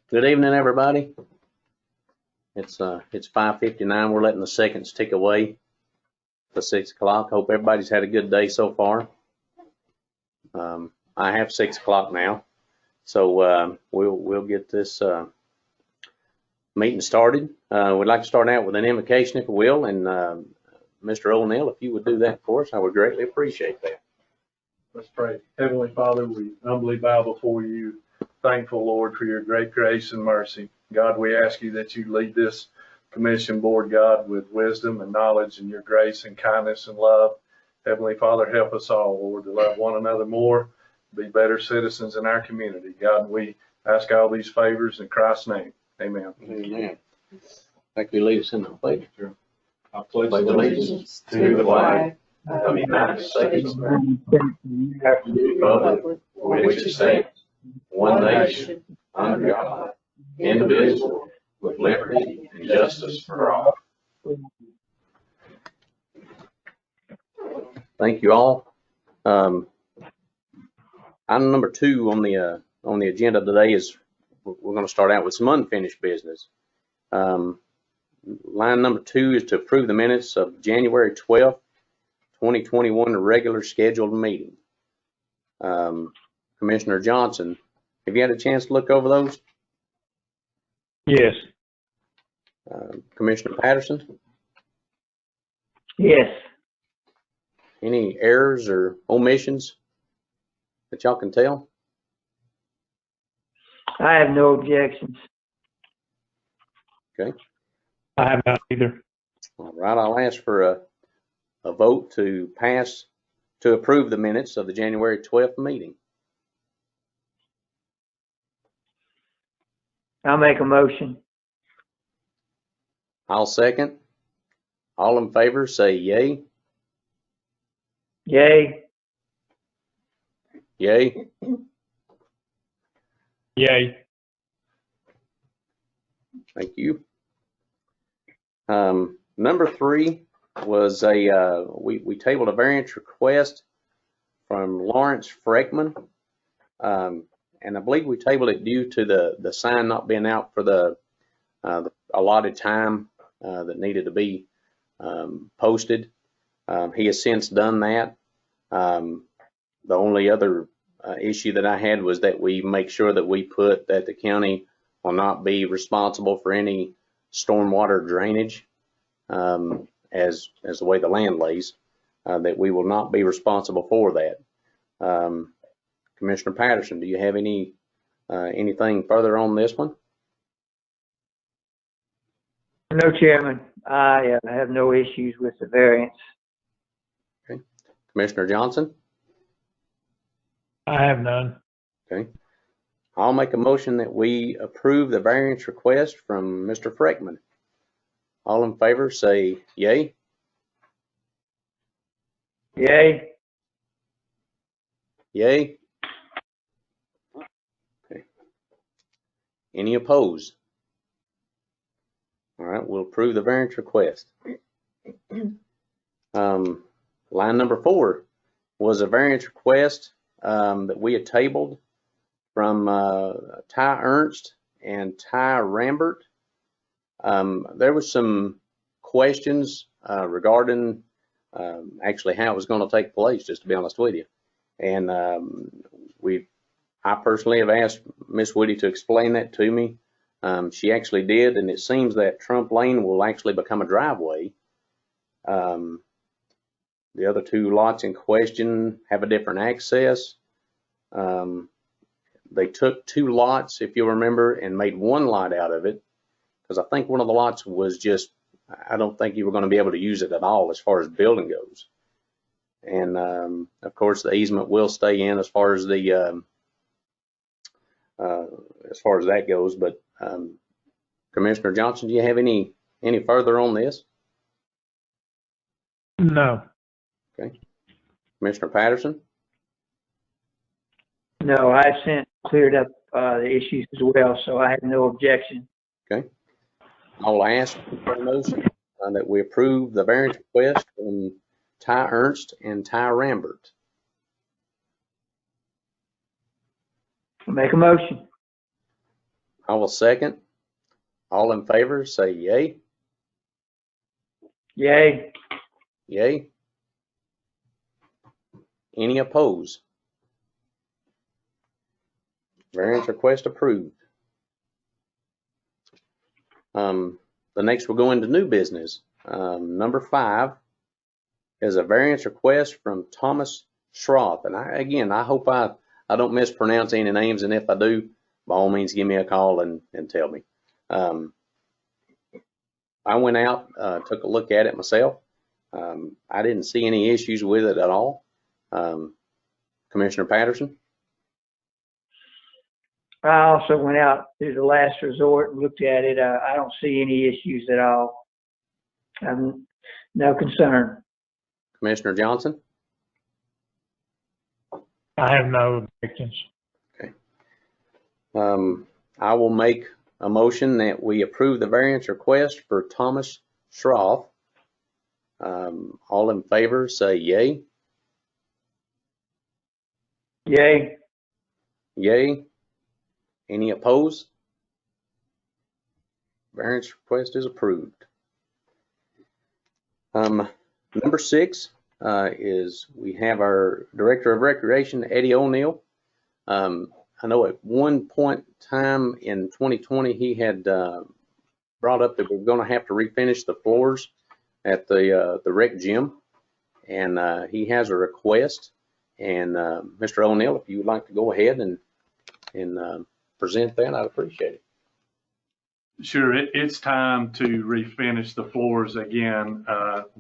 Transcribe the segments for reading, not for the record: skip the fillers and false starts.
Good evening, everybody. It's 5:59. We're letting the seconds tick away to 6 o'clock. Hope everybody's had a good day so far. I have 6 o'clock now, so we'll get this meeting started. We'd like to start out with an invocation, if you will, and Mr. O'Neill, if you would do that for us, I would greatly appreciate that. Let's pray. Heavenly Father, we humbly bow before you, thankful, Lord, for your great grace and mercy. God, we ask you that you lead this commission board, God, with wisdom and knowledge and your grace and kindness and love. Heavenly Father, help us all, Lord, to love one another more, be better citizens in our community. God, we ask all these favors in Christ's name. Amen. Amen. Thank you, lead us in the pledge. I pledge allegiance to the flag of the United States of America, republic for which it stands, one nation, under God, indivisible, with liberty and justice for all. Thank you all. Item number 2 on the agenda today is we're going to start out with some unfinished business. Line number 2 is to approve the minutes of January 12th, 2021, a regular scheduled meeting. Commissioner Johnson, have you had a chance to look over those? Yes. Commissioner Patterson? Yes. Any errors or omissions that y'all can tell? I have no objections. Okay. I have not either. All right, I'll ask for a vote to approve the minutes of the January 12th meeting. I'll make a motion. I'll second. All in favor say yay. Yay. Yay. Yay. Thank you. Number 3 was we tabled a variance request from Lawrence Freckman. And I believe we tabled it due to the sign not being out for the allotted time that needed to be posted. He has since done that. The only other issue that I had was that we make sure that we put that the county will not be responsible for any stormwater drainage as the way the land lays, that we will not be responsible for that. Commissioner Patterson, do you have anything further on this one? No, Chairman. I have no issues with the variance. Okay. Commissioner Johnson? I have none. Okay. I'll make a motion that we approve the variance request from Mr. Freckman. All in favor say yay. Yay. Yay. Okay. Any opposed? All right, we'll approve the variance request. Line number 4 was a variance request that we had tabled from Ty Ernst and Ty Rambert. There was some questions regarding actually how it was going to take place, just to be honest with you. And I personally have asked Miss Woody to explain that to me. She actually did, and it seems that Trump Lane will actually become a driveway. The other 2 lots in question have a different access. They took 2 lots, if you'll remember, and made 1 lot out of it, because I think one of the lots was just, I don't think you were going to be able to use it at all as far as building goes. And of course, the easement will stay in as far as the as far as that goes. But Commissioner Johnson, do you have any further on this? No. Okay. Commissioner Patterson? No, I sent cleared up the issues as well, so I have no objection. Okay. I'll ask for a motion that we approve the variance request from Ty Ernst and Ty Rambert. I'll make a motion. I will second. All in favor, say yay. Yay. Yay. Any opposed? Variance request approved. The next we'll go into new business. Number 5 is a variance request from Thomas Schroth. And I hope I don't mispronounce any names, and if I do, by all means, give me a call and tell me. I went out, took a look at it myself. I didn't see any issues with it at all. Commissioner Patterson? I also went out to the last resort and looked at it. I don't see any issues at all. No concern. Commissioner Johnson? I have no objections. Okay. I will make a motion that we approve the variance request for Thomas Schroth. All in favor, say yay. Yay. Yay. Any opposed? Variance request is approved. Number 6 is we have our Director of Recreation, Eddie O'Neill. I know at one point in time in 2020, he had brought up that we're going to have to refinish the floors at the rec gym, and he has a request. And Mr. O'Neill, if you would like to go ahead and present that, I'd appreciate it. Sure, it's time to refinish the floors again.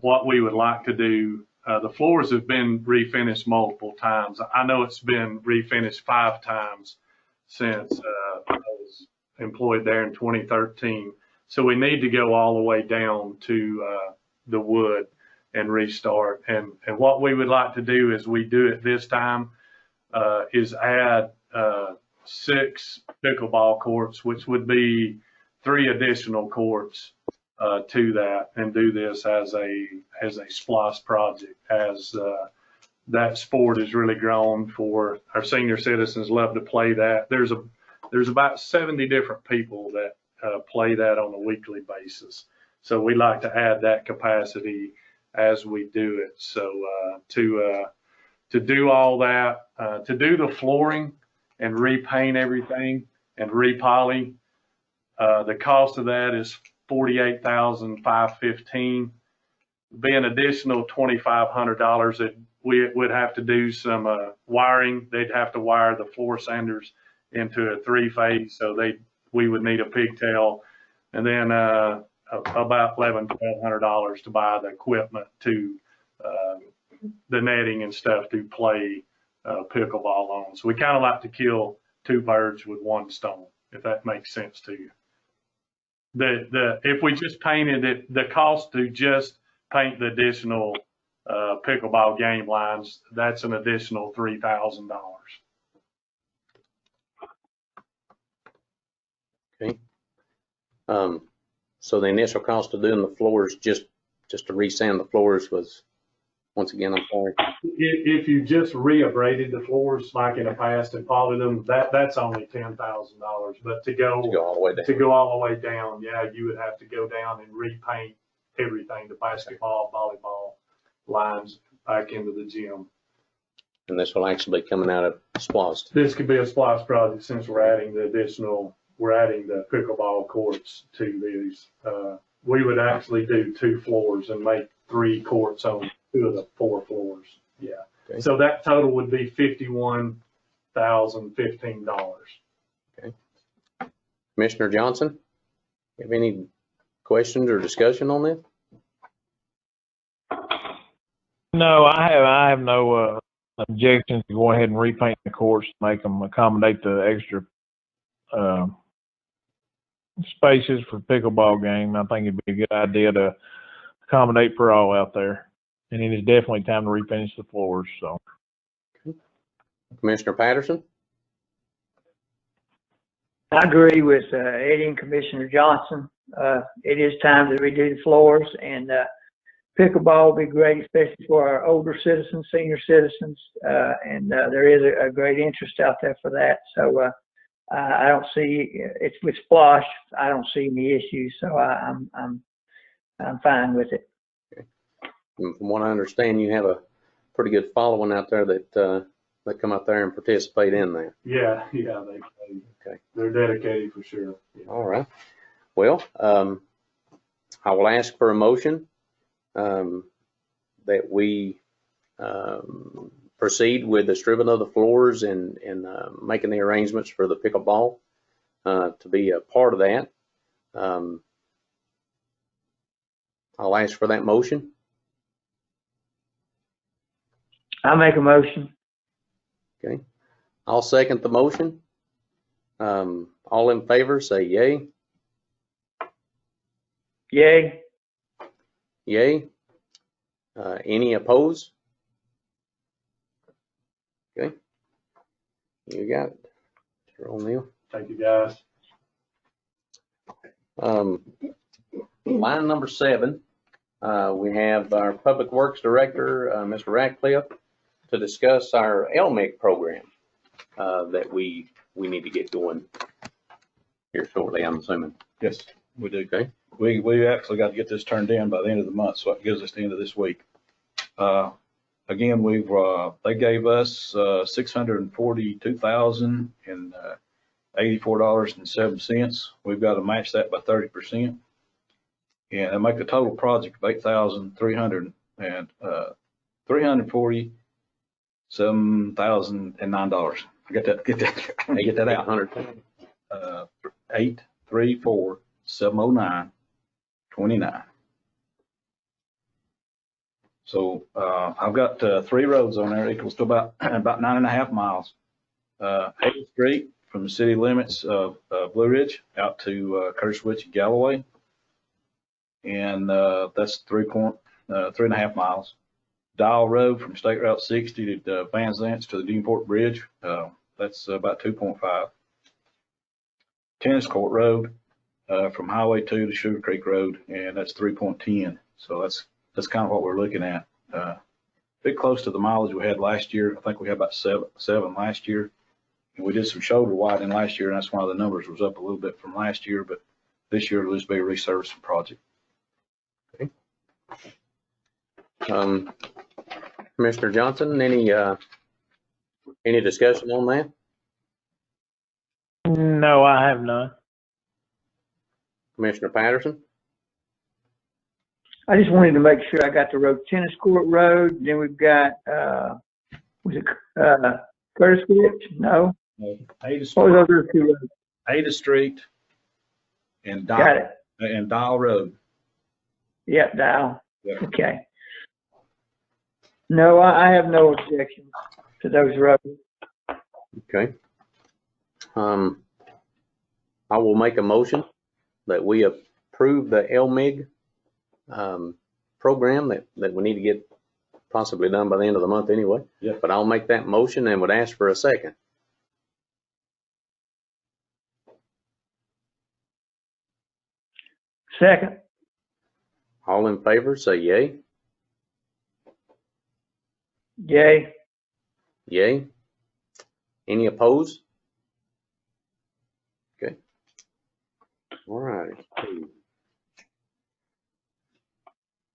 What we would like to do, the floors have been refinished multiple times. I know it's been refinished 5 times since I was employed there in 2013. So we need to go all the way down to the wood and restart. And what we would like to do as we do it this time is add 6 pickleball courts, which would be 3 additional courts to that, and do this as a SPLOST project, as that sport has really grown. For our senior citizens, love to play that. There's about 70 different people that play that on a weekly basis. So we like to add that capacity as we do it. So to do all that, to do the flooring and repaint everything and repoly, the cost of that is $48,515. Be an additional $2,500 that we would have to do some wiring. They'd have to wire the floor sanders into a 3-phase, so we would need a pigtail, and then about $1,100-$1,200 to buy the equipment to the netting and stuff to play pickleball on. So we kind of like to kill 2 birds with 1 stone, if that makes sense to you. If we just painted it, the cost to just paint the additional pickleball game lines, that's an additional $3,000. Okay. So the initial cost of doing the floors, just to resand the floors, was, once again, I'm sorry. If you just reabraded the floors like in the past and polished them, that's only $10,000. But to go all the way down, yeah, you would have to go down and repaint everything, the basketball, volleyball lines back into the gym. And this will actually be coming out of SPLOST. This could be a SPLOST project, since we're adding the pickleball courts to these. We would actually do 2 floors and make 3 courts on 2 of the 4 floors. Yeah. Okay. So that total would be $51,015. Okay. Commissioner Johnson, you have any questions or discussion on this? No, I have no objections to go ahead and repaint the courts to make them accommodate the extra spaces for pickleball game. I think it'd be a good idea to accommodate for all out there. And it is definitely time to refinish the floors. So, Commissioner Patterson? I agree with Eddie and Commissioner Johnson. It is time to redo the floors, and pickleball will be great, especially for our older citizens, senior citizens, and there is a great interest out there for that. So I don't see, it's with Splosh, I don't see any issues, so I'm fine with it. And from what I understand, you have a pretty good following out there that come out there and participate in that. Yeah, Okay. they're dedicated for sure. Yeah. All right. Well, I will ask for a motion that we proceed with the stripping of the floors and making the arrangements for the pickleball to be a part of that. I'll ask for that motion. I'll make a motion. Okay. I'll second the motion. All in favor, say yay. Yay. Yay. Any opposed? Okay. You got it. Mr. O'Neill. Thank you, guys. Line number 7, we have our Public Works Director, Mr. Ratcliffe, to discuss our LMIG program that we need to get going here shortly, I'm assuming. Yes, we do. Okay. We actually got to get this turned in by the end of the month, so it gives us the end of this week. Again, they gave us $642,084.07. We've got to match that by 30%, and make the total project of $347,009. Get that out. 834-709-29. So I've got 3 roads on there, equals to about 9.5 miles. 8th Street from the city limits of Blue Ridge out to Curtis Witch and Galloway, and that's 3.5 miles. Dial Road from State Route 60 to Van Zants to the Deanport Bridge, that's about 2.5. Tennis Court Road from Highway 2 to Sugar Creek Road, and that's 3.10. So that's kind of what we're looking at. A bit close to the mileage we had last year. I think we had about seven last year. And we did some shoulder widening last year, and that's why the numbers was up a little bit from last year. But this year it'll just be a resurfacing project. Okay. Commissioner Johnson, any discussion on that? No, I have none. Commissioner Patterson? I just wanted to make sure I got the road, Tennis Court Road, then we've got, was it, Curtis Witch? No? Ada What was Street, those 2 roads? Ada Street and Got it. Dial Road. Yep, Dial. Yeah. Okay. No, I have no objections to those roads. Okay. I will make a motion that we approve the LMIG program that we need to get possibly done by the end of the month anyway. Yeah. But I'll make that motion and would ask for a second. Second. All in favor, say yay. Yay. Yay. Any opposed? Okay. All right.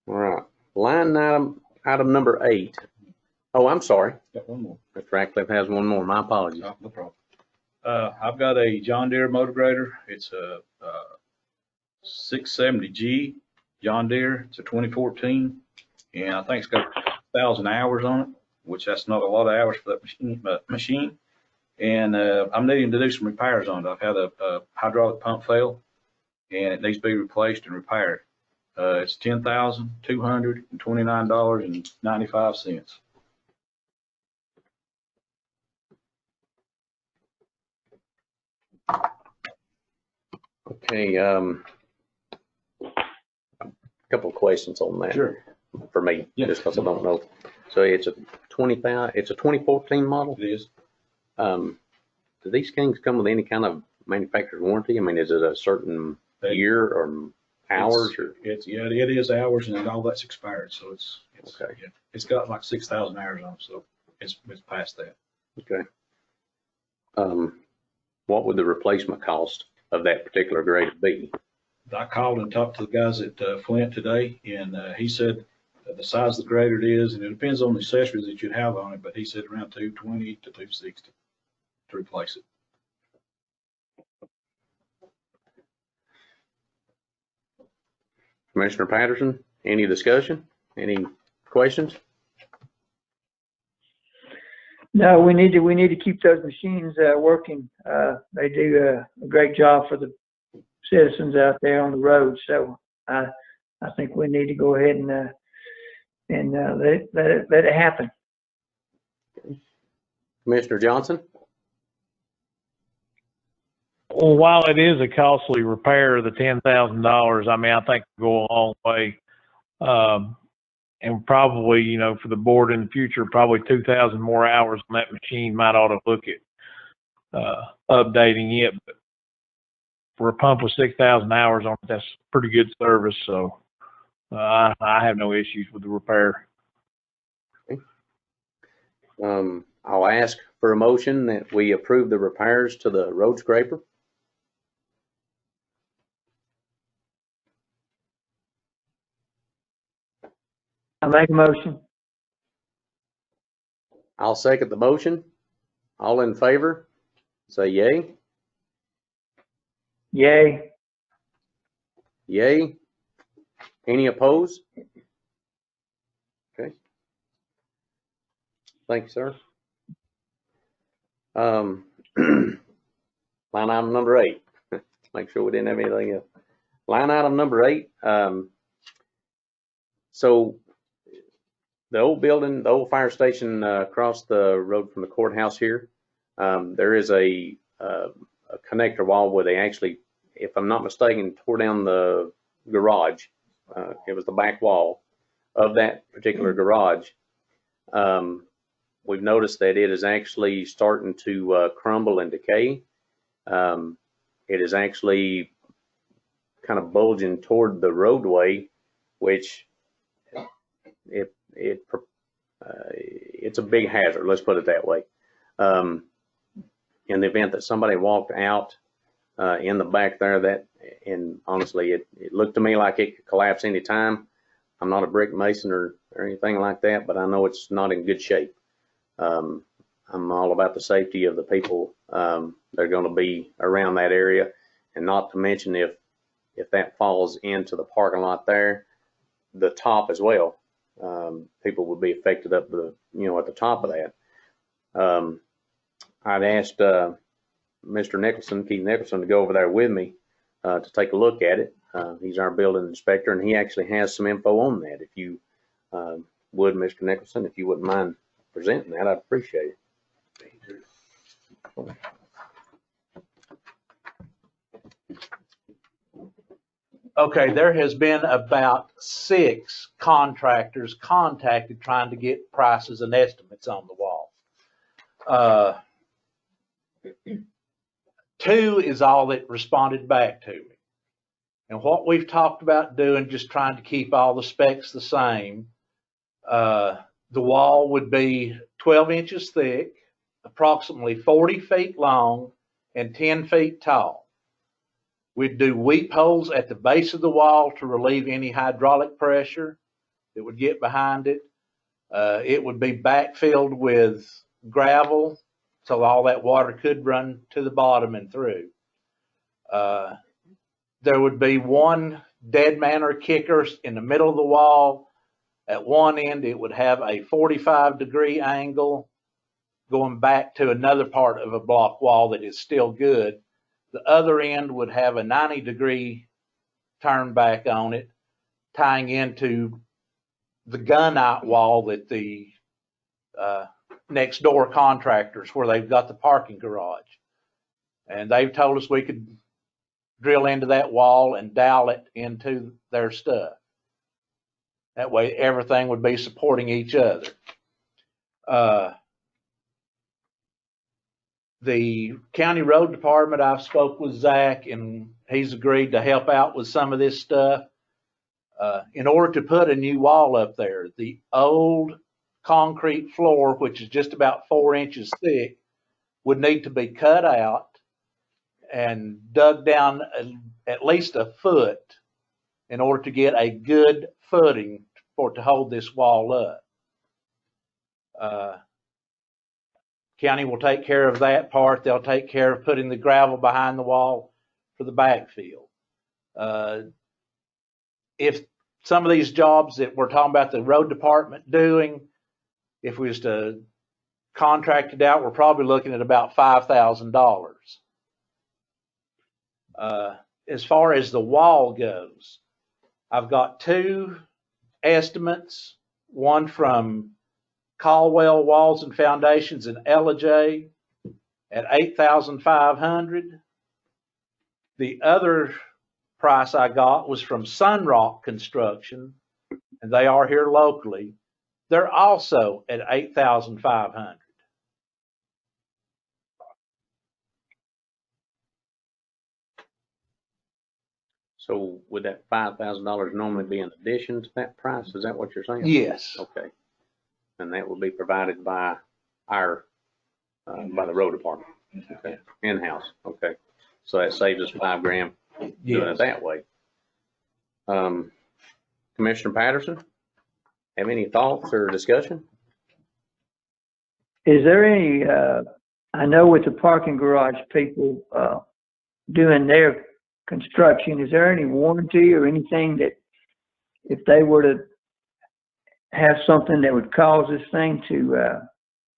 All right. Line item number 8. Oh, I'm sorry. Got one more. Mr. Ratcliffe has one more. My apologies. No problem. I've got a John Deere motor grader. It's a 670G John Deere. It's a 2014, and I think it's got 1,000 hours on it, which that's not a lot of hours for that machine. And I'm needing to do some repairs on it. I've had a hydraulic pump fail, and it needs to be replaced and repaired. It's $10,229.95. Okay. A couple of questions on that. Sure. For me, Yeah. just because I don't know. So it's a 2014 model. It is. Do these things come with any kind of manufacturer's warranty? I mean, is it a certain year or hours or? It is hours, and all that's expired. So it's Okay. yeah, it's got like 6,000 hours on it, so it's past that. Okay. Well, what would the replacement cost of that particular grader be? I called and talked to the guys at Flint today, and he said the size of the grader it is, and it depends on the accessories that you have on it, but he said around 220 to 260 to replace it. Commissioner Patterson, any discussion? Any questions? No, we need to keep those machines working. They do a great job for the citizens out there on the road. So I think we need to go ahead and let it happen. Commissioner Johnson? Well, while it is a costly repair, the $10,000, I mean, I think will go a long way. And probably, you know, for the board in the future, probably 2,000 more hours on that machine might ought to look at updating it. But for a pump with 6,000 hours on it, that's pretty good service. So I have no issues with the repair. Okay. I'll ask for a motion that we approve the repairs to the road scraper. I make a motion. I'll second the motion. All in favor, say yay. Yay. Yay. Any opposed? Okay. Thank you, sir. Line item number 8. Make sure we didn't have anything else. Line item number 8. So the old building, the old fire station across the road from the courthouse here, there is a connector wall where they actually, if I'm not mistaken, tore down the garage. It was the back wall of that particular garage. We've noticed that it is actually starting to crumble and decay. It is actually kind of bulging toward the roadway, which it's a big hazard. Let's put it that way. In the event that somebody walked out in the back there, and honestly, it looked to me like it could collapse any time. I'm not a brick mason or anything like that, but I know it's not in good shape. I'm all about the safety of the people that are going to be around that area, and not to mention if that falls into the parking lot there, the top as well. People would be affected up the, at the top of that. I'd asked Mr. Nicholson, Keith Nicholson, to go over there with me to take a look at it. He's our building inspector, and he actually has some info on that. If you would, Mr. Nicholson, if you wouldn't mind presenting that, I'd appreciate it. Okay, there has been about 6 contractors contacted trying to get prices and estimates on the wall. 2 is all that responded back to me. And what we've talked about doing, just trying to keep all the specs the same, the wall would be 12 inches thick, approximately 40 feet long, and 10 feet tall. We'd do weep holes at the base of the wall to relieve any hydraulic pressure that would get behind it. It would be backfilled with gravel so all that water could run to the bottom and through. There would be one dead man or kicker in the middle of the wall. At one end, it would have a 45-degree angle going back to another part of a block wall that is still good. The other end would have a 90-degree turn back on it, tying into the gunite wall that the next door contractors, where they've got the parking garage. And they've told us we could drill into that wall and dowel it into their stuff. That way everything would be supporting each other. The county road department, I've spoke with Zach, and he's agreed to help out with some of this stuff. In order to put a new wall up there, the old concrete floor, which is just about 4 inches thick, would need to be cut out and dug down at least a foot in order to get a good footing to hold this wall up. County will take care of that part. They'll take care of putting the gravel behind the wall for the backfill. If some of these jobs that we're talking about the road department doing, if we was to contract it out, we're probably looking at about $5,000. As far as the wall goes, I've got two estimates, one from Caldwell Walls and Foundations in Ellijay at $8,500. The other price I got was from Sunrock Construction, and they are here locally. They're also at $8,500. So would that $5,000 normally be in addition to that price? Is that what you're saying? Yes. Okay. And that will be provided by our, by the road department? Okay. In-house, okay. So that saves us $5,000 doing it that way. Commissioner Patterson, have any thoughts or discussion? Is there any, I know with the parking garage people doing their construction, is there any warranty or anything that if they were to have something that would cause this thing to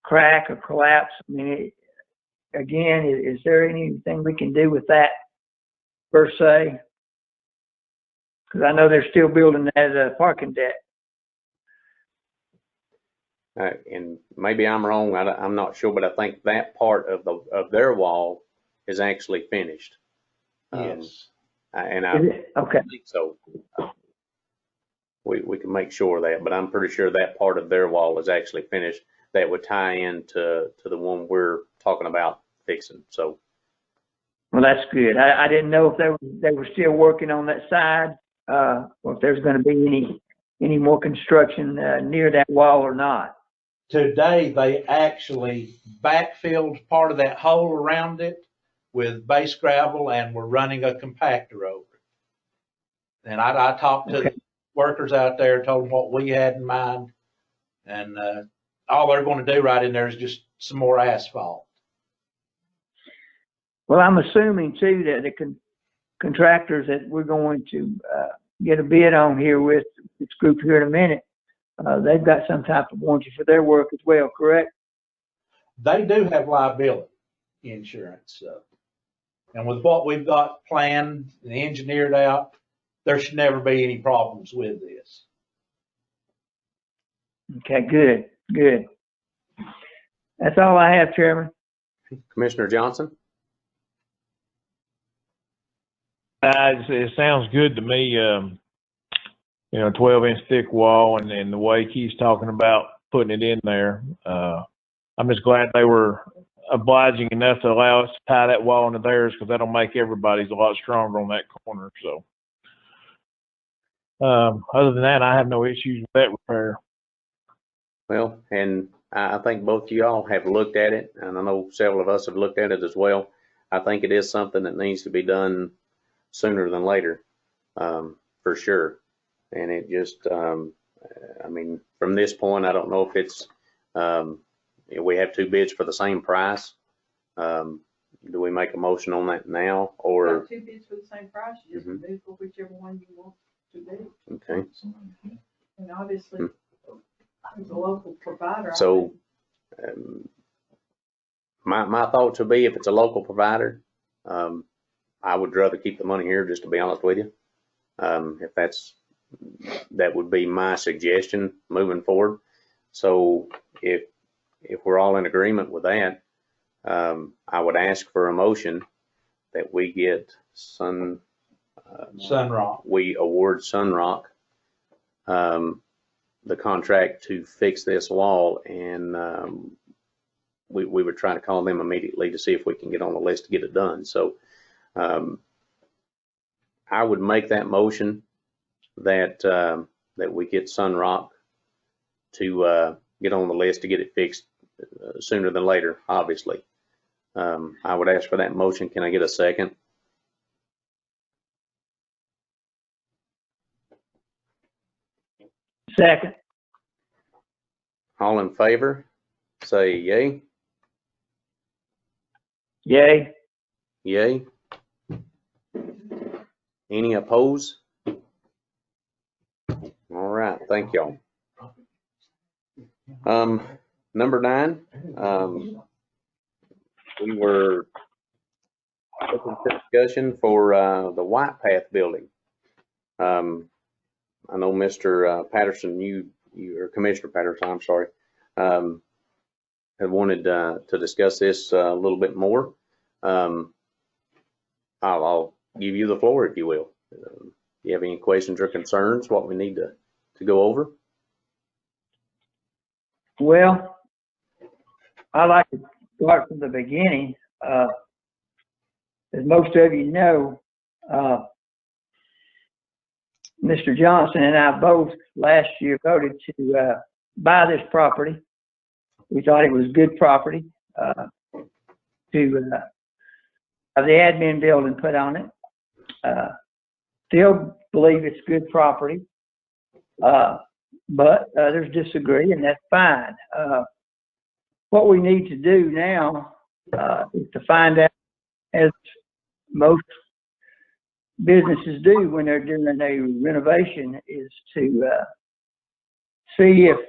crack or collapse? I mean, again, is there anything we can do with that per se? Because I know they're still building that as a parking deck. And maybe I'm wrong, I'm not sure, but I think that part of their wall is actually finished. Yes. And I Okay. think so. We can make sure of that, but I'm pretty sure that part of their wall is actually finished. That would tie into the one we're talking about fixing. So. Well, that's good. I didn't know if they were still working on that side, or if there's going to be any more construction near that wall or not. Today, they actually backfilled part of that hole around it with base gravel, and we're running a compactor over it. And I talked to the workers out there, told them what we had in mind, and all they're going to do right in there is just some more asphalt. Well, I'm assuming too that the contractors that we're going to get a bid on here with this group here in a minute, they've got some type of warranty for their work as well, correct? They do have liability insurance. And with what we've got planned and engineered out, there should never be any problems with this. Okay, good, good. That's all I have, Chairman. Commissioner Johnson? It sounds good to me. 12-inch thick wall, and the way Keith's talking about putting it in there. I'm just glad they were obliging enough to allow us to tie that wall into theirs, because that'll make everybody's a lot stronger on that corner. So, other than that, I have no issues with that repair. Well, and I think both of y'all have looked at it, and I know several of us have looked at it as well. I think it is something that needs to be done sooner than later, for sure. And it just, I mean, from this point, I don't know if it's, we have two bids for the same price. Do we make a motion on that now, or? Got two bids for the same price, you just move for whichever one you want to do. Okay. And obviously, as a local provider. So, my thoughts would be, if it's a local provider, I would rather keep the money here, just to be honest with you. If that would be my suggestion moving forward. So if we're all in agreement with that, I would ask for a motion that we get Sunrock. We award Sunrock the contract to fix this wall, and we would try to call them immediately to see if we can get on the list to get it done. So I would make that motion that we get Sunrock to get on the list to get it fixed sooner than later, obviously. I would ask for that motion. Can I get a second? Second. All in favor, say yay. Yay. Yay. Any opposed? All right, thank y'all. Number 9, we were looking for discussion for the White Path building. I know Mr. Patterson, you or Commissioner Patterson, I'm sorry, had wanted to discuss this a little bit more. I'll give you the floor if you will. Do you have any questions or concerns, what we need to go over? Well, I like to start from the beginning. As most of you know, Mr. Johnson and I both last year voted to buy this property. We thought it was good property to have the admin building put on it. Still believe it's good property, but others disagree, and that's fine. What we need to do now is to find out, as most businesses do when they're doing a renovation, is to see if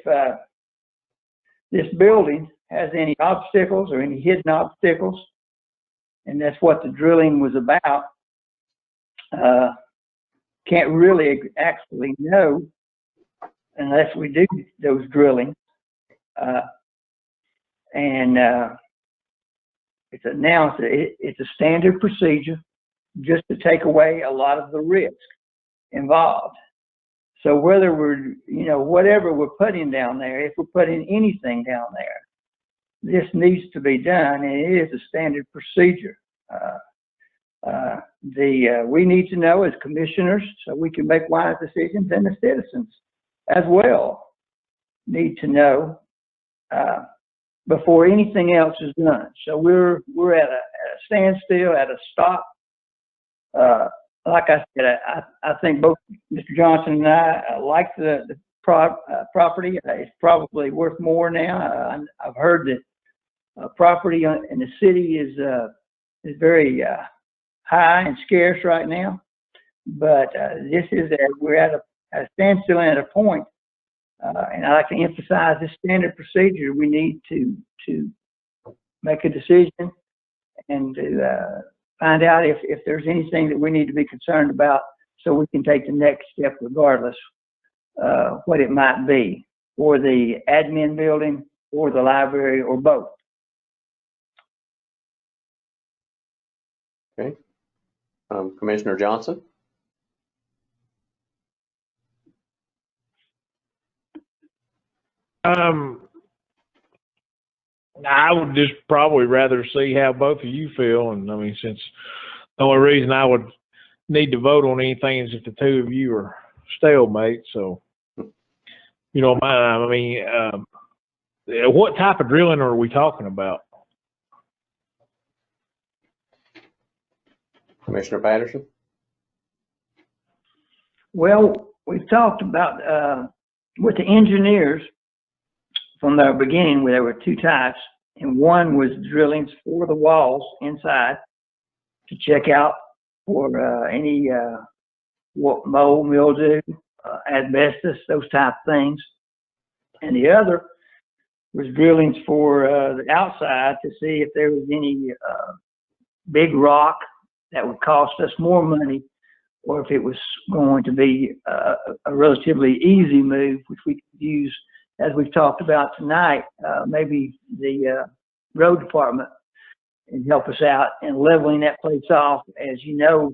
this building has any obstacles or any hidden obstacles, and that's what the drilling was about. Can't really actually know unless we do those drilling. It's announced that it's a standard procedure just to take away a lot of the risk involved. So whether we're, whatever we're putting down there, if we're putting anything down there, this needs to be done, and it is a standard procedure. We need to know as commissioners so we can make wise decisions, and the citizens as well need to know before anything else is done. So we're at a standstill, at a stop. Like I said, I think both Mr. Johnson and I like the property. It's probably worth more now. I've heard that property in the city is very high and scarce right now. But we're at a standstill and at a point. And I like to emphasize this standard procedure. We need to make a decision and to find out if there's anything that we need to be concerned about, so we can take the next step regardless what it might be, or the admin building or the library or both. Okay. Commissioner Johnson? I would just probably rather see how both of you feel. And I mean, since the only reason I would need to vote on anything is if the two of you are stalemate. So, you don't mind. I mean, what type of drilling are we talking about? Commissioner Patterson? Well, we've talked about with the engineers from the beginning. There were two types, and one was drillings for the walls inside to check out for any mold, mildew, asbestos, those type of things. And the other was drillings for the outside to see if there was any big rock that would cost us more money, or if it was going to be a relatively easy move, which we could use, as we've talked about tonight, maybe the road department and help us out in leveling that place off. As you know,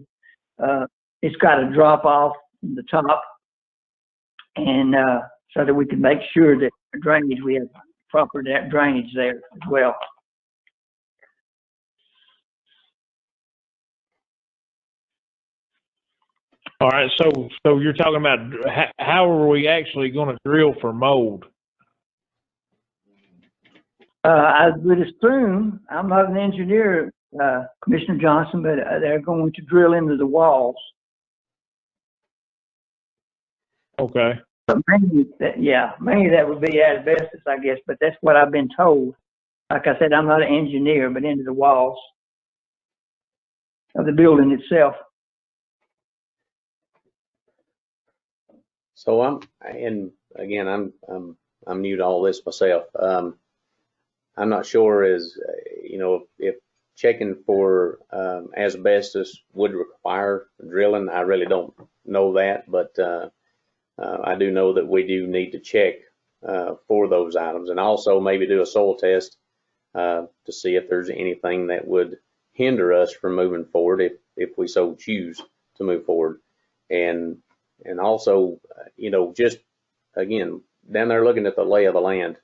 it's got to drop off from the top, and so that we can make sure that drainage, we have proper drainage there as well. All right, so you're talking about how are we actually going to drill for mold? I would assume, I'm not an engineer, Commissioner Johnson, but they're going to drill into the walls. Okay. But mainly that would be asbestos, I guess, but that's what I've been told. Like I said, I'm not an engineer, but into the walls of the building itself. So I'm new to all this myself. I'm not sure if checking for asbestos would require drilling. I really don't know that, but I do know that we do need to check for those items, and also maybe do a soil test to see if there's anything that would hinder us from moving forward if we so choose to move forward. And also, just again, down there looking at the lay of the land,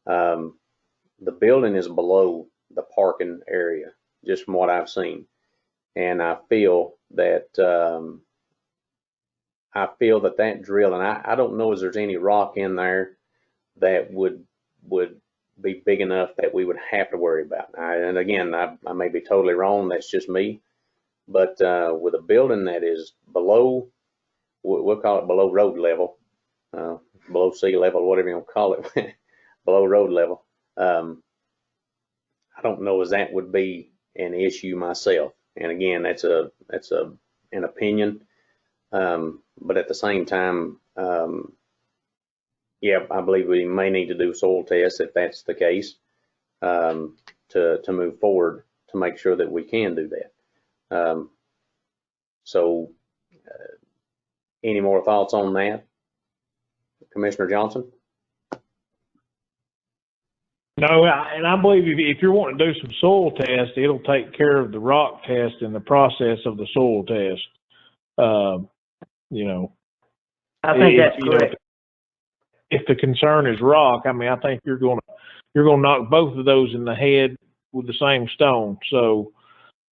the building is below the parking area, just from what I've seen. And I feel that that drill, and I don't know if there's any rock in there that would be big enough that we would have to worry about. And again, I may be totally wrong. That's just me. But with a building that is below, we'll call it below road level, below sea level, whatever you want to call it, below road level. I don't know as that would be an issue myself. And again, that's an opinion. But at the same time, I believe we may need to do soil tests if that's the case, to move forward to make sure that we can do that. Any more thoughts on that, Commissioner Johnson? No, and I believe if you're wanting to do some soil tests, it'll take care of the rock test in the process of the soil test. I think that's correct. If the concern is rock, I mean, I think you're gonna knock both of those in the head with the same stone. So,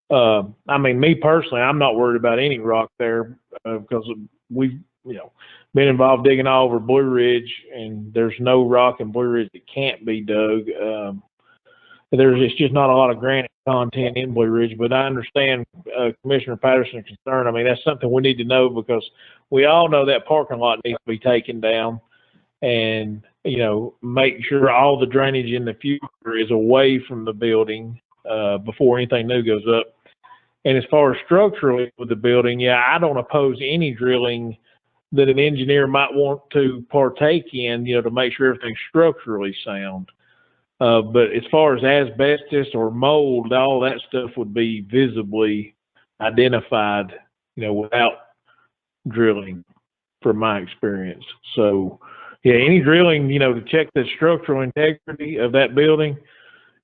I mean, me personally, I'm not worried about any rock there because we've been involved digging all over Blue Ridge, and there's no rock in Blue Ridge that can't be dug. It's just not a lot of granite content in Blue Ridge, but I understand Commissioner Patterson's concern. I mean, that's something we need to know because we all know that parking lot needs to be taken down, and make sure all the drainage in the future is away from the building before anything new goes up. And as far as structurally with the building, I don't oppose any drilling that an engineer might want to partake in, to make sure everything's structurally sound. But as far as asbestos or mold, all that stuff would be visibly identified, without drilling, from my experience. So, any drilling, to check the structural integrity of that building,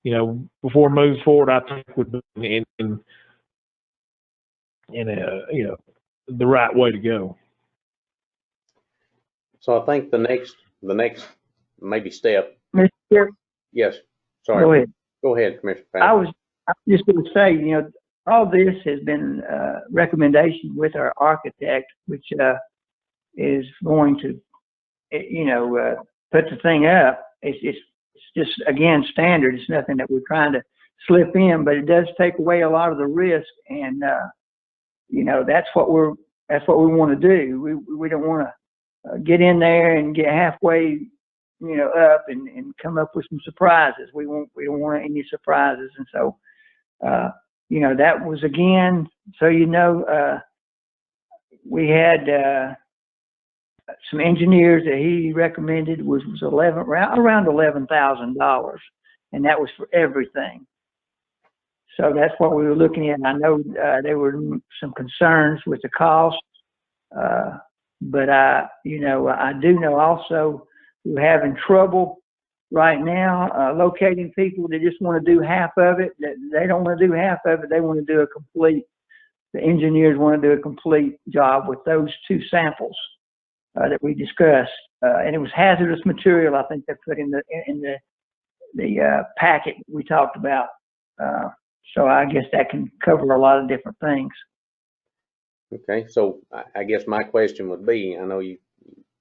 before it moves forward, I think would be in the right way to go. So I think the next maybe step. Mr. Chair, Yes. Sorry. Go ahead. Go ahead, Commissioner Patterson. I was just going to say, all this has been recommendation with our architect, which is going to, put the thing up. It's just, again, standard. It's nothing that we're trying to slip in, but it does take away a lot of the risk. And, that's what we want to do. We don't want to get in there and get halfway, up and come up with some surprises. We don't want any surprises. And so, that was, again, so we had some engineers that he recommended was around $11,000, and that was for everything. So that's what we were looking at. I know there were some concerns with the cost, but I do know also we're having trouble right now locating people that just want to do half of it. That they don't want to do half of it. They want to do a complete. The engineers want to do a complete job with those two samples that we discussed, and it was hazardous material. I think they put in the packet we talked about. So I guess that can cover a lot of different things. Okay, so I guess my question would be, I know you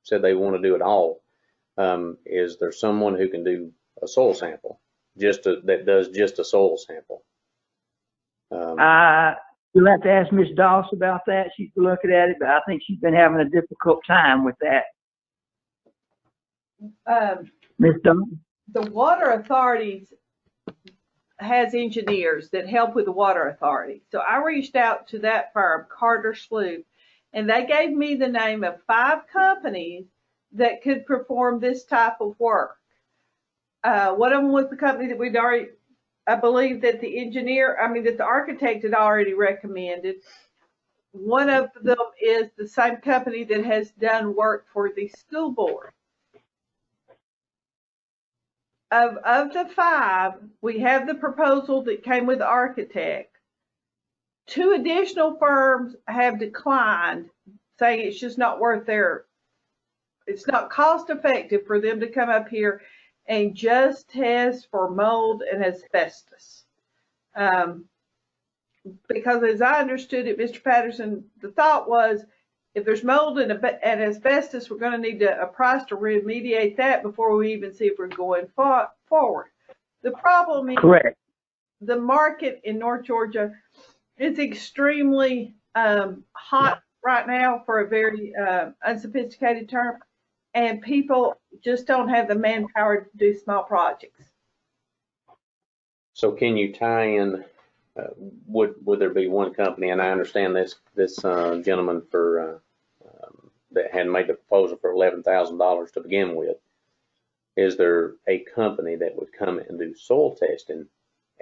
said they want to do it all. Is there someone who can do a soil sample? that does just a soil sample. You'll have to ask Miss Doss about that. She's looking at it, but I think she's been having a difficult time with that. Miss Doss? The water authorities has engineers that help with the water authority. So I reached out to that firm, Carter Sloop, and they gave me the name of 5 companies that could perform this type of work. One of them was the company that we'd already, I believe that the architect had already recommended. One of them is the same company that has done work for the school board. Of the 5, we have the proposal that came with the architect. 2 additional firms have declined, saying it's just not worth it's not cost effective for them to come up here and just test for mold and asbestos. Because as I understood it, Mr. Patterson, the thought was, if there's mold and asbestos, we're going to need a price to remediate that before we even see if we're going forward. The problem is, Correct. The market in North Georgia is extremely hot right now, for a very unsophisticated term, and people just don't have the manpower to do small projects. So can you tie in, would there be one company, and I understand this gentleman that had made the proposal for $11,000 to begin with. Is there a company that would come and do soil testing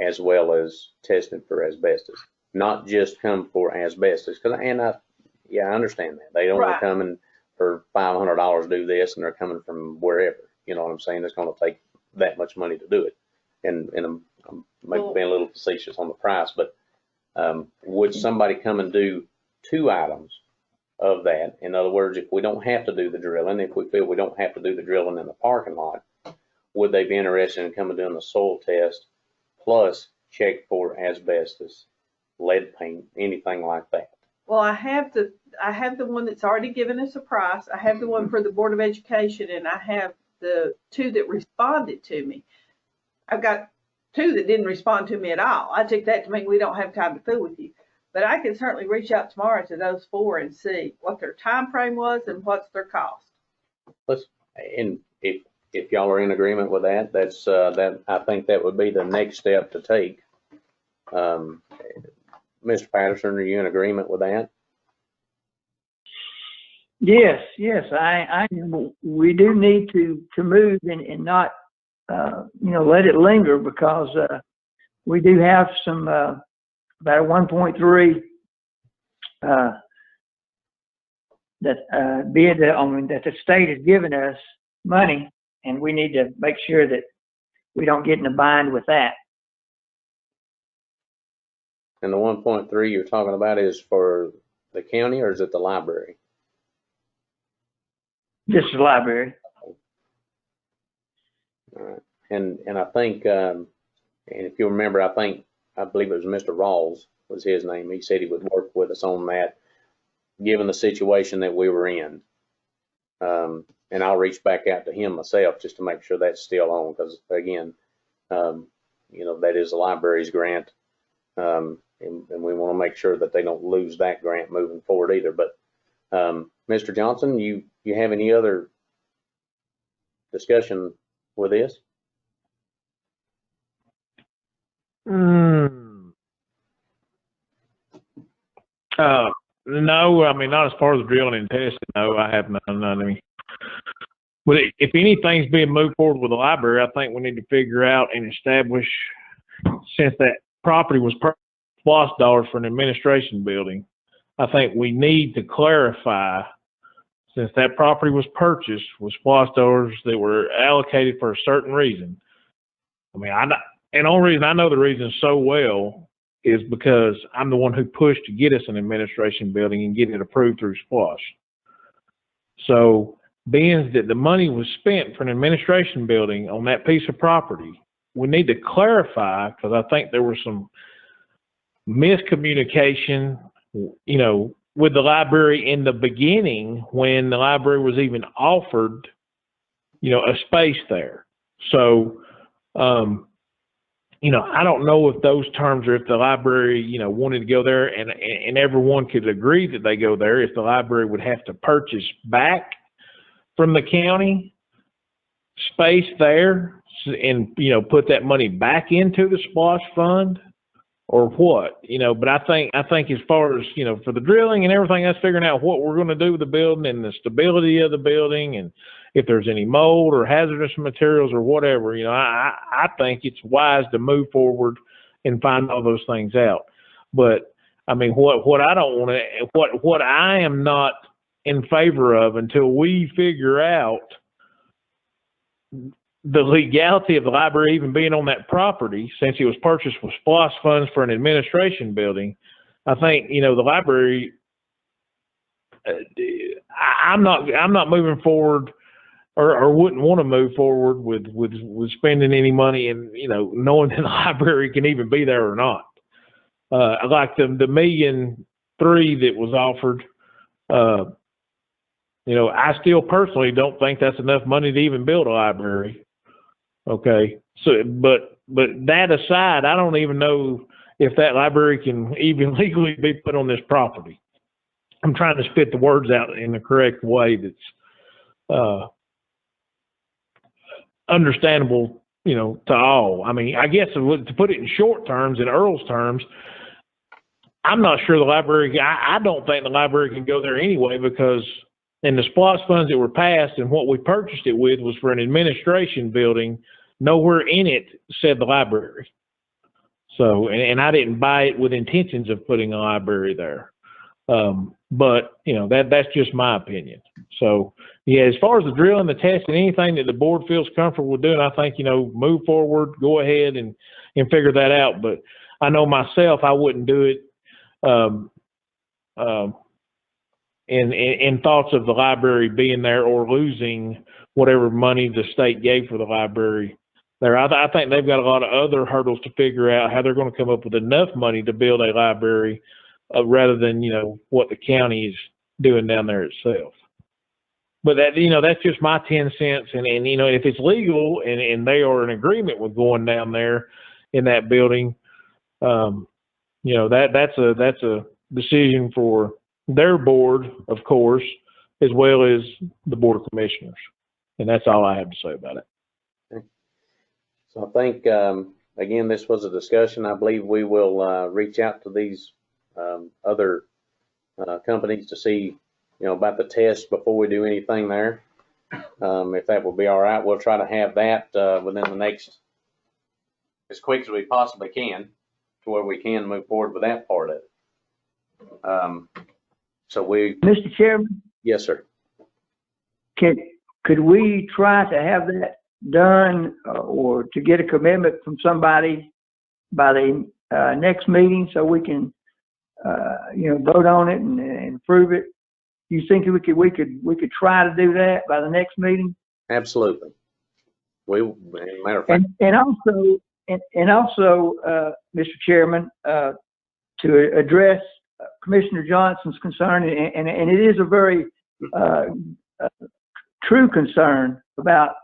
as well as testing for asbestos? Not just come for asbestos, I understand that. They don't want to come in for $500 do this, and they're coming from wherever. You know what I'm saying? It's going to take that much money to do it. And I'm maybe being a little facetious on the price, but would somebody come and do 2 items of that? In other words, if we don't have to do the drilling, if we feel we don't have to do the drilling in the parking lot, would they be interested in coming doing the soil test plus check for asbestos, lead paint, anything like that? Well, I have the one that's already given us a price. I have the one for the Board of Education, and I have the 2 that responded to me. I've got 2 that didn't respond to me at all. I took that to mean we don't have time to fool with you. But I can certainly reach out tomorrow to those 4 and see what their time frame was and what's their cost. And if y'all are in agreement with that, that's I think that would be the next step to take. Mr. Patterson, are you in agreement with that? Yes. We do need to move and not, let it linger, because we do have some about a 1.3 bid that the state has given us money, and we need to make sure that we don't get in a bind with that. And the 1.3 you're talking about is for the county, or is it the library? This is the library. All right. And I think, and if you remember, I believe it was Mr. Rawls was his name. He said he would work with us on that, given the situation that we were in. And I'll reach back out to him myself just to make sure that's still on, because again, that is the library's grant. And we want to make sure that they don't lose that grant moving forward either. But Mr. Johnson, you have any other discussion with this? No, I mean, not as far as drilling and testing. No, I have none. I mean, but if anything's being moved forward with the library, I think we need to figure out and establish, since that property was SPLOST dollars for an administration building, I think we need to clarify, since that property was purchased with SPLOST dollars that were allocated for a certain reason. I mean, and the only reason I know the reason so well is because I'm the one who pushed to get us an administration building and get it approved through SPLOST. So, being that the money was spent for an administration building on that piece of property, we need to clarify, because I think there was some miscommunication, with the library in the beginning when the library was even offered, a space there. So, you know, I don't know if those terms are if the library, you know, wanted to go there and everyone could agree that they go there, if the library would have to purchase back from the county space there and, you know, put that money back into the SPLOST fund or what, you know. But I think as far as, you know, for the drilling and everything, that's figuring out what we're going to do with the building and the stability of the building and if there's any mold or hazardous materials or whatever, you know, I think it's wise to move forward and find all those things out. But I mean, what I don't want to, what I am not in favor of until we figure out the legality of the library even being on that property, since it was purchased with SPLOST funds for an administration building. I think, you know, the library, I'm not moving forward or wouldn't want to move forward with spending any money and, you know, knowing that the library can even be there or not. Like the $1.3 million that was offered, you know, I still personally don't think that's enough money to even build a library. Okay. So, but that aside, I don't even know if that library can even legally be put on this property. I'm trying to spit the words out in the correct way that's, understandable, you know, to all. I mean, I guess to put it in short terms, in Earl's terms, I'm not sure the library, I don't think the library can go there anyway, because in the SPLOST funds that were passed and what we purchased it with was for an administration building. Nowhere in it said the library. So, and I didn't buy it with intentions of putting a library there. But, you know, that's just my opinion. So, yeah, as far as the drilling, the testing, anything that the board feels comfortable with doing, I think, you know, move forward, go ahead and figure that out. But I know myself, I wouldn't do it in thoughts of the library being there or losing whatever money the state gave for the library there. I think they've got a lot of other hurdles to figure out how they're going to come up with enough money to build a library rather than, you know, what the county is doing down there itself. But that, you know, that's just my 10 cents. And you know, if it's legal and they are in agreement with going down there in that building, you know, that's a decision for their board, of course, as well as the Board of Commissioners. And that's all I have to say about it. Okay. So I think, again, this was a discussion. I believe we will reach out to these other companies to see, you know, about the test before we do anything there. If that will be all right, we'll try to have that within the next, as quick as we possibly can, to where we can move forward with that part of it. So we, Mr. Chairman, yes, sir. Could we try to have that done or to get a commitment from somebody by the next meeting so we can, you know, vote on it and approve it? You think we could try to do that by the next meeting? Absolutely. We, as a matter of fact, And also, Mr. Chairman, to address Commissioner Johnson's concern, and it is a very true concern about,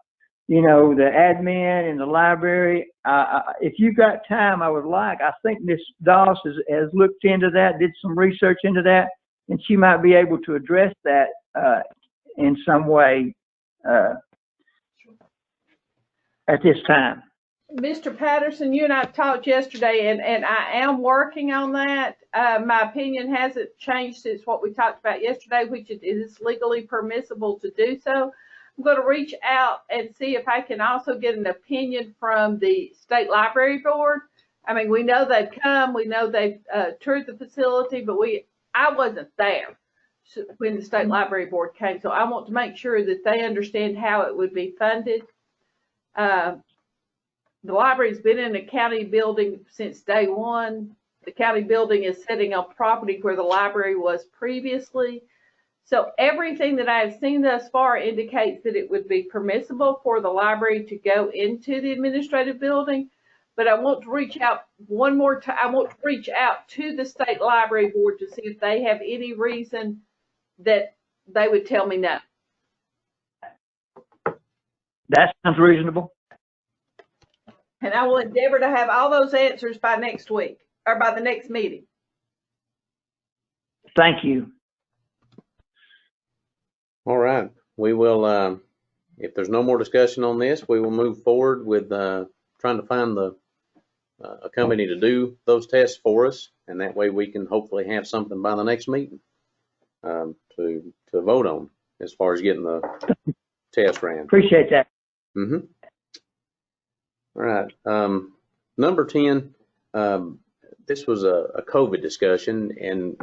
you know, the admin and the library. If you've got time, I think Ms. Doss has looked into that, did some research into that, and she might be able to address that in some way at this time. Mr. Patterson, you and I talked yesterday, and I am working on that. My opinion hasn't changed since what we talked about yesterday, which it is legally permissible to do so. I'm going to reach out and see if I can also get an opinion from the State Library Board. I mean, we know they've come, we know they've toured the facility, but I wasn't there when the State Library Board came, so I want to make sure that they understand how it would be funded. The library's been in a county building since day one. The county building is sitting on property where the library was previously. So everything that I have seen thus far indicates that it would be permissible for the library to go into the administrative building. But I want to reach out one more time. I want to reach out to the State Library Board to see if they have any reason that they would tell me no. That sounds reasonable. And I will endeavor to have all those answers by next week or by the next meeting. Thank you. All right. We will, if there's no more discussion on this, we will move forward with trying to find a company to do those tests for us. And that way we can hopefully have something by the next meeting to vote on as far as getting the test ran. Appreciate that. Mm-hmm. All right. Number 10, this was a COVID discussion, and,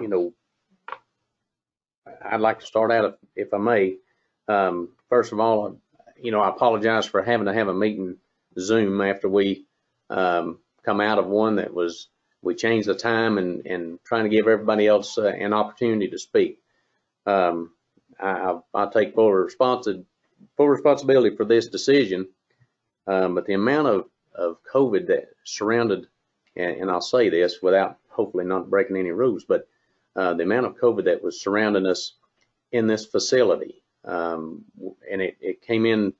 you know, I'd like to start out, if I may. First of all, you know, I apologize for having to have a meeting Zoom after we come out of one that was, we changed the time and trying to give everybody else an opportunity to speak. I take full responsibility for this decision. But the amount of COVID that surrounded, and I'll say this without hopefully not breaking any rules, but the amount of COVID that was surrounding us in this facility, and it came in,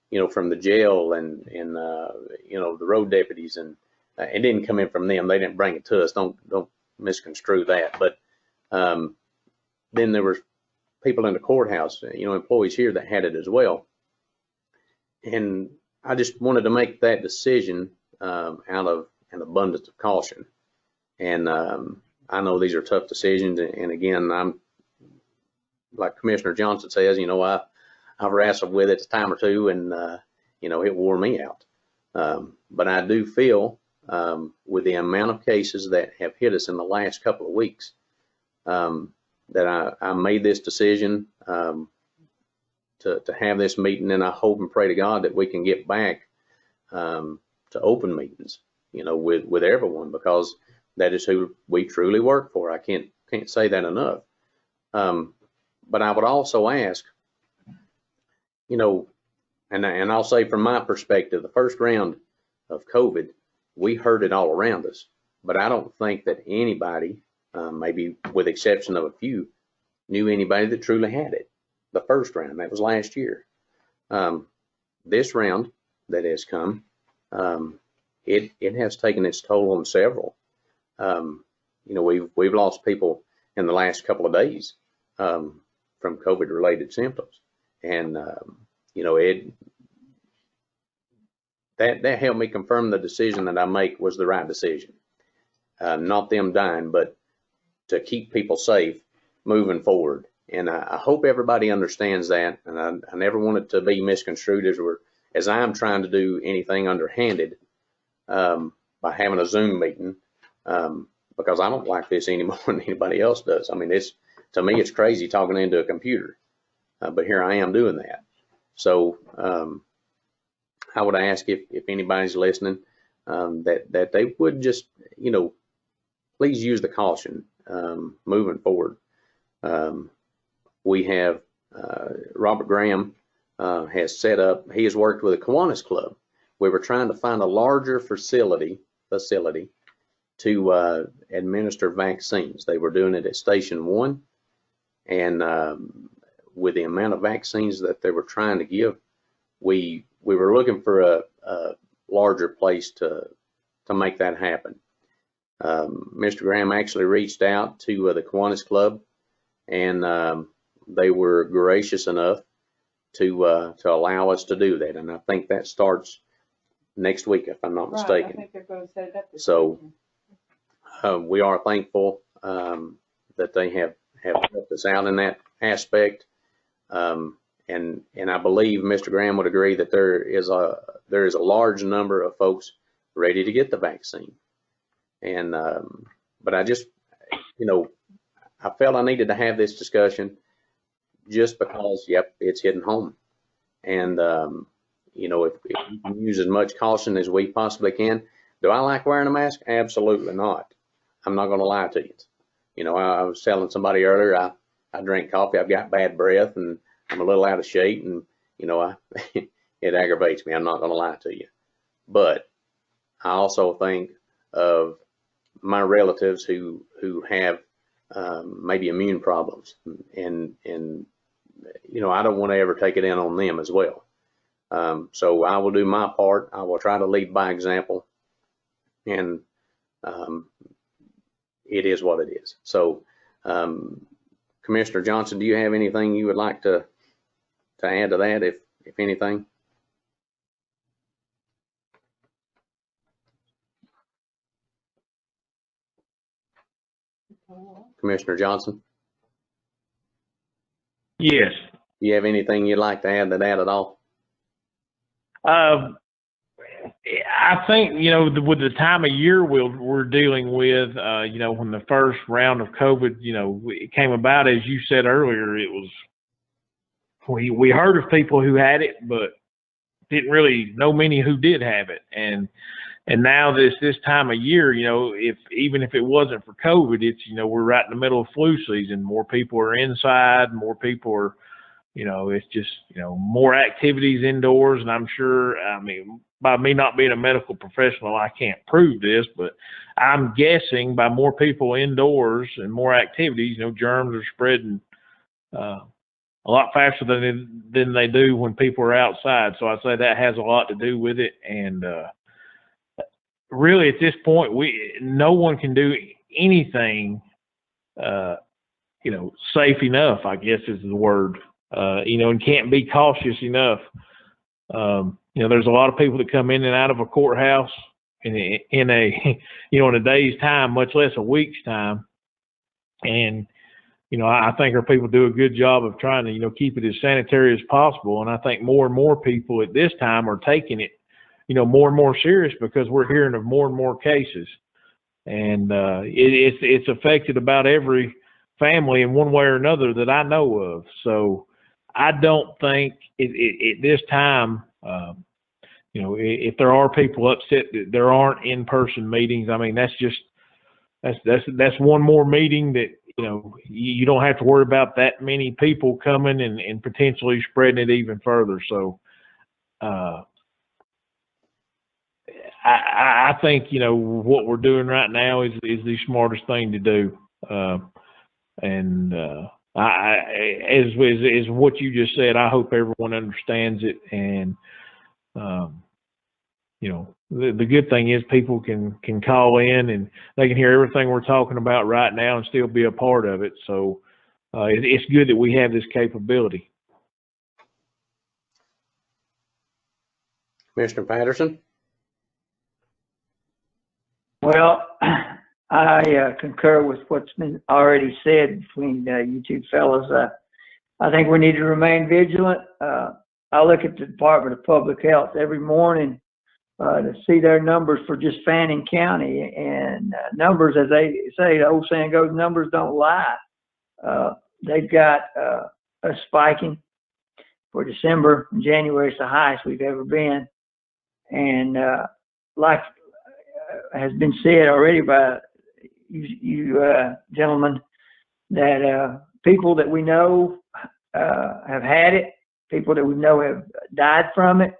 you know, from the jail and you know, the road deputies, and it didn't come in from them. They didn't bring it to us. Don't misconstrue that. But then there were people in the courthouse, you know, employees here that had it as well, and I just wanted to make that decision out of an abundance of caution. And I know these are tough decisions. And again, I'm like Commissioner Johnson says, you know, I've wrestled with it a time or two, and you know, it wore me out. But I do feel with the amount of cases that have hit us in the last couple of weeks that I made this decision to have this meeting, and I hope and pray to God that we can get back to open meetings, you know, with everyone, because that is who we truly work for. I can't say that enough. But I would also ask, you know, and I'll say from my perspective, the first round of COVID, we heard it all around us, but I don't think that anybody, maybe with exception of a few, knew anybody that truly had it. The first round, that was last year. This round that has come, it has taken its toll on several. You know, we've lost people in the last couple of days from COVID related symptoms, and you know, that helped me confirm the decision that I make was the right decision. Not them dying, but to keep people safe moving forward. And I hope everybody understands that. And I never want it to be misconstrued as I'm trying to do anything underhanded by having a Zoom meeting, because I don't like this any more than anybody else does. I mean, to me, it's crazy talking into a computer, but here I am doing that. So I would ask if anybody's listening that they would just, you know, please use the caution moving forward. We have Robert Graham has set up, he has worked with the Kiwanis Club. We were trying to find a larger facility to administer vaccines. They were doing it at Station 1, and with the amount of vaccines that they were trying to give, we were looking for a larger place to make that happen. Mr. Graham actually reached out to the Kiwanis Club, and they were gracious enough to allow us to do that. And I think that starts next week, if I'm not mistaken. I think they're going to set it up this So we are thankful that they have helped us out in that aspect. And I believe Mr. Graham would agree that there is a large number of folks ready to get the vaccine. And but I just, you know, I felt I needed to have this discussion just because, yep, it's hitting home. And you know, if we can use as much caution as we possibly can. Do I like wearing a mask? Absolutely not. I'm not going to lie to you. You know, I was telling somebody earlier, I drink coffee, I've got bad breath, and I'm a little out of shape, and, you know, it aggravates me. I'm not going to lie to you. But I also think of my relatives who have maybe immune problems, and you know, I don't want to ever take it in on them as well. So I will do my part. I will try to lead by example, and it is what it is. So, Commissioner Johnson, do you have anything you would like to add to that, if anything? Commissioner Johnson, Yes. do you have anything you'd like to add to that at all? I think, with the time of year we're dealing with, when the first round of COVID, it came about, as you said earlier, it was, we heard of people who had it, but didn't really know many who did have it. And now this time of year, even if it wasn't for COVID, it's, we're right in the middle of flu season. More people are inside, more people are, it's just, more activities indoors. And I'm sure, by me not being a medical professional, I can't prove this, but I'm guessing by more people indoors and more activities, germs are spreading a lot faster than they do when people are outside. So I'd say that has a lot to do with it. And really, at this point, no one can do anything, safe enough, I guess is the word, and can't be cautious enough. There's a lot of people that come in and out of a courthouse in a day's time, much less a week's time. And, I think our people do a good job of trying to, keep it as sanitary as possible. And I think more and more people at this time are taking it, more and more serious, because we're hearing of more and more cases. And it's affected about every family in one way or another that I know of. So I don't think at this time, if there are people upset that there aren't in-person meetings, that's one more meeting that, you don't have to worry about that many people coming and potentially spreading it even further. So, I think, what we're doing right now is the smartest thing to do. As what you just said, I hope everyone understands it. And, the good thing is people can call in and they can hear everything we're talking about right now and still be a part of it. So it's good that we have this capability. Commissioner Patterson? Well, I concur with what's been already said between you two fellas. I think we need to remain vigilant. I look at the Department of Public Health every morning to see their numbers for just Fannin County, and numbers, as they say, the old saying goes, numbers don't lie. They've got a spiking for December and January. It's the highest we've ever been. And like has been said already by you gentlemen, that people that we know have had it, people that we know have died from it.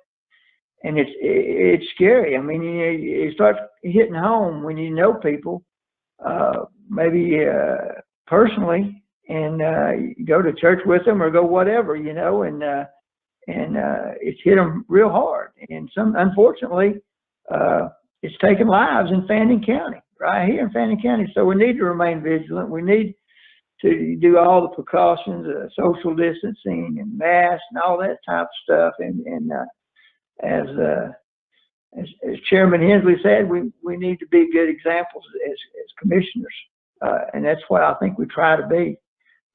And it's scary. It starts hitting home when you know people, maybe personally, and you go to church with them or go whatever, and it's hit them real hard. And unfortunately, it's taken lives in Fannin County, right here in Fannin County. So we need to remain vigilant. We need to do all the precautions, social distancing and masks and all that type of stuff. And as Chairman Hensley said, we need to be good examples as commissioners, and that's what I think we try to be.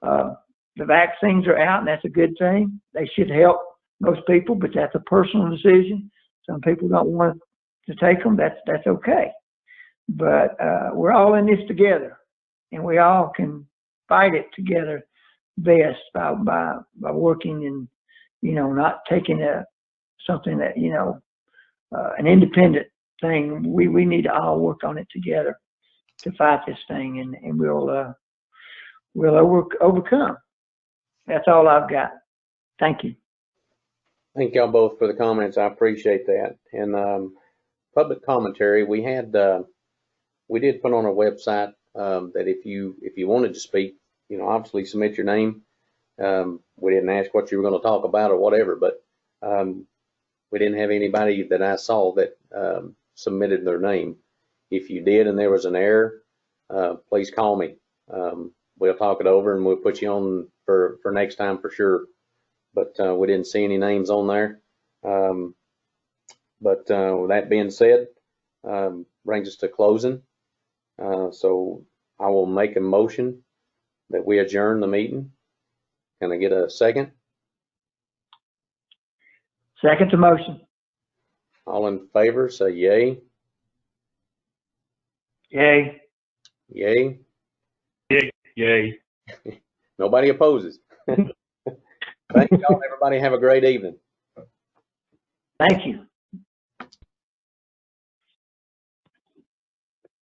The vaccines are out, and that's a good thing. They should help most people, but that's a personal decision. Some people don't want to take them. That's okay. But we're all in this together, and we all can fight it together best by working and not taking something that an independent thing. We need to all work on it together to fight this thing, and we'll overcome. That's all I've got. Thank you. Thank y'all both for the comments. I appreciate that. And public commentary, we did put on our website that if you wanted to speak, obviously submit your name. We didn't ask what you were going to talk about or whatever, but we didn't have anybody that I saw that submitted their name. If you did and there was an error, please call me. We'll talk it over and we'll put you on for next time for sure. But we didn't see any names on there. But with that being said, brings us to closing. So I will make a motion that we adjourn the meeting. Can I get a second? Second to motion. All in favor, say yay. Yay. Yay. Yay. Nobody opposes. Thank y'all. Everybody have a great evening. Thank you.